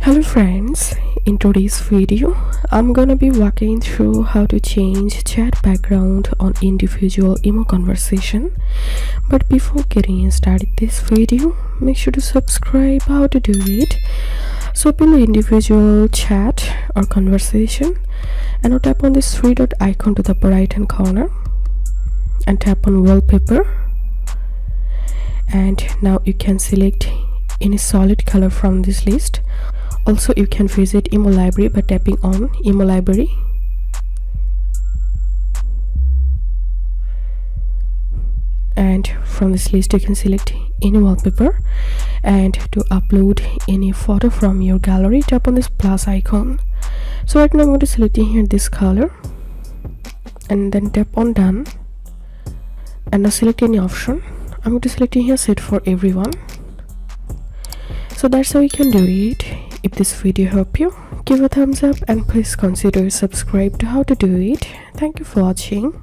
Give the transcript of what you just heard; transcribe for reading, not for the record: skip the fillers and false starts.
Hello friends, in today's video I'm gonna be walking through how to change chat background on individual emo conversation. But before getting started this video, make sure to subscribe. How to do it: so open the individual chat or conversation and now tap on this three dot icon to the right hand corner and tap on wallpaper, and now you can select any solid color from this list. Also, you can visit emo library by tapping on emo library, and from this list you can select any wallpaper. And to upload any photo from your gallery, tap on this plus icon. So right now I'm going to select here this color and then tap on done, and now select any option. I'm going to select here set for everyone. So that's how you can do it. If this video helped you, give a thumbs up and please consider subscribe to how to do it. Thank you for watching.